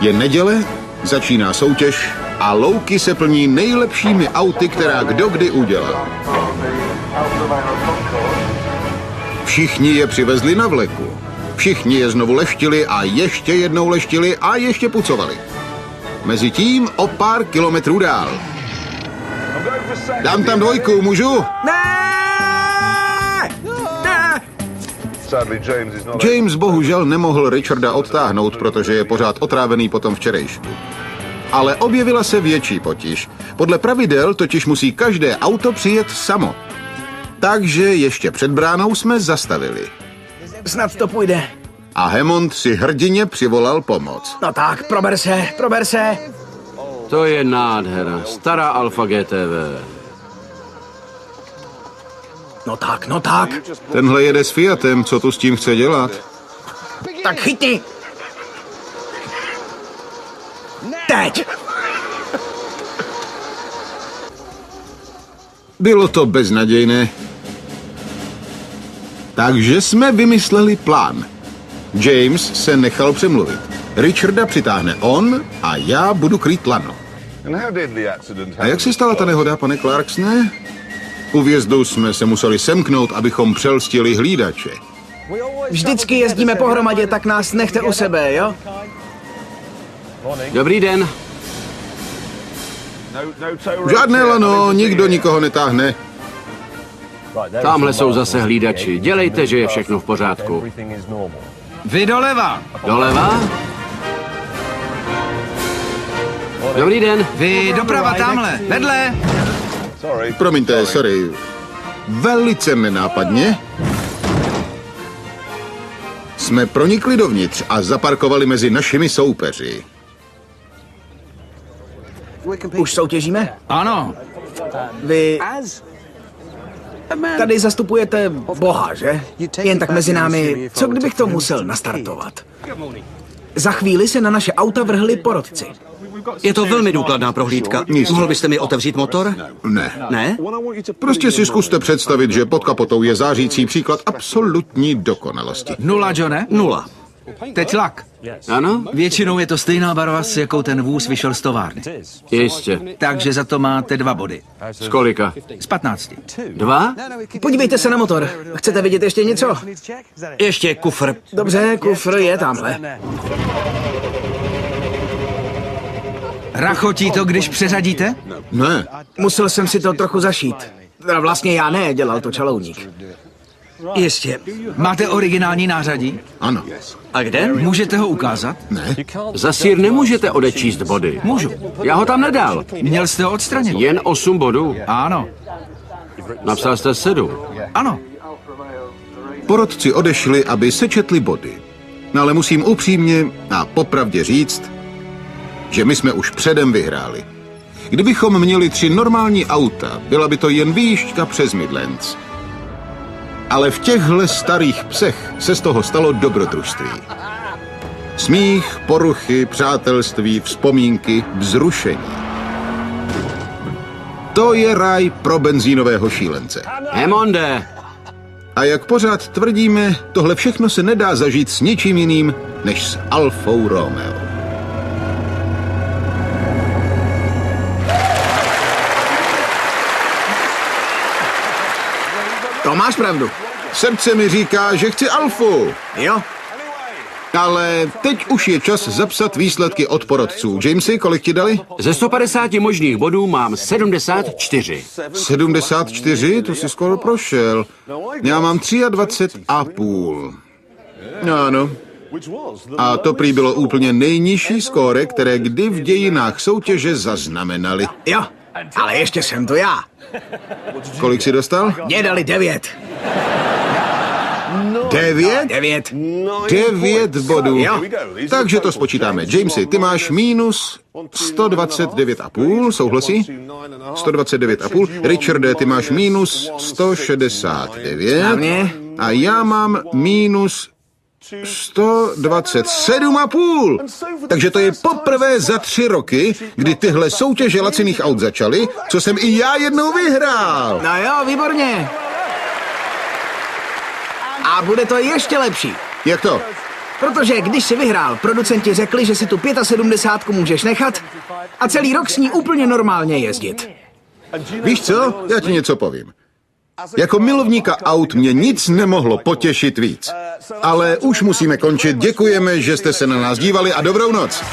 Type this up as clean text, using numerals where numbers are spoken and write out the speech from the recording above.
Je neděle, začíná soutěž a louky se plní nejlepšími auty, která kdo kdy udělal. Všichni je přivezli na vleku. Všichni je znovu leštili a ještě jednou leštili a ještě pucovali. Mezitím o pár kilometrů dál. Dám tam dvojku, můžu? James bohužel nemohl Richarda odtáhnout, protože je pořád otrávený po tom včerejšku. Ale objevila se větší potíž. Podle pravidel totiž musí každé auto přijet samo. Takže ještě před bránou jsme zastavili. Snad to půjde. A Hammond si hrdinně přivolal pomoc. No tak, prober se. To je nádhera. Stará Alfa GTV. No tak. Tenhle jede s Fiatem, co tu s tím chce dělat? Tak chytni. Teď. Bylo to beznadějné. Takže jsme vymysleli plán. James se nechal přemluvit. Richarda přitáhne on a já budu krýt lano. A jak se stala ta nehoda, pane Clarksone? U vjezdu jsme se museli semknout, abychom přelstili hlídače. Vždycky jezdíme pohromadě, tak nás nechte u sebe, jo? Dobrý den. Žádné lano, nikdo nikoho netáhne. Tamhle jsou zase hlídači. Dělejte, že je všechno v pořádku. Vy doleva! Doleva? Dobrý den. Vy doprava tamhle, vedle! Promiňte, sorry. Velice nenápadně jsme pronikli dovnitř a zaparkovali mezi našimi soupeři. Už soutěžíme? Ano, Vy tady zastupujete Boha, že? Jen tak mezi námi, co kdybych to musel nastartovat? Za chvíli se na naše auta vrhli porotci. Je to velmi důkladná prohlídka. Mohl byste mi otevřít motor? Ne. Ne? Prostě si zkuste představit, že pod kapotou je zářící příklad absolutní dokonalosti. 0, Johne? 0. Teď lak. Ano? Většinou je to stejná barva, s jakou ten vůz vyšel z továrny. Jistě. Takže za to máte 2 body. Z kolika? Z 15. 2? Podívejte se na motor. Chcete vidět ještě něco? Ještě kufr. Dobře, kufr je tamhle. Rachotí to, když přeřadíte? Ne. Musel jsem si to trochu zašít. Teda vlastně já ne, dělal to čalouník. Jistě. Máte originální nářadí? Ano. A kde? Můžete ho ukázat? Ne. Za sír nemůžete odečíst body. Můžu. Já ho tam nedal. Měl jste ho odstranit? Jen 8 bodů. Ano. Napsal jste 7. Ano. Porotci odešli, aby sečetli body. No ale musím upřímně a popravdě říct, že my jsme už předem vyhráli. Kdybychom měli 3 normální auta, byla by to jen výjížďka přes Midlands. Ale v těchhle starých psech se z toho stalo dobrodružství. Smích, poruchy, přátelství, vzpomínky, vzrušení. To je ráj pro benzínového šílence. Hammonde! A jak pořád tvrdíme, tohle všechno se nedá zažít s ničím jiným, než s Alfou Romeo. To máš pravdu. Srdce mi říká, že chci Alfu. Jo? Ale teď už je čas zapsat výsledky od porotců. Jamesy, kolik ti dali? Ze 150 možných bodů mám 74. 74? To jsi skoro prošel. Já mám 23,5. Ano. A to prý bylo úplně nejnižší skóre, které kdy v dějinách soutěže zaznamenali. Jo, ale ještě jsem to já. Kolik jsi dostal? Mě dali 9. 9? 9. 9 bodů. Jo. Takže to spočítáme. Jamesy, ty máš minus 129,5, souhlasí? 129,5. Richarde, ty máš minus 169. Správně. A já mám minus 127,5. Takže to je poprvé za 3 roky, kdy tyhle soutěže laciných aut začaly, co jsem i já jednou vyhrál. No jo, výborně. A bude to ještě lepší. Jak to? Protože když si vyhrál, producenti řekli, že si tu 75 můžeš nechat a celý rok s ní úplně normálně jezdit. Víš co? Já ti něco povím. Jako milovníka aut mě nic nemohlo potěšit víc. Ale už musíme končit. Děkujeme, že jste se na nás dívali a dobrou noc.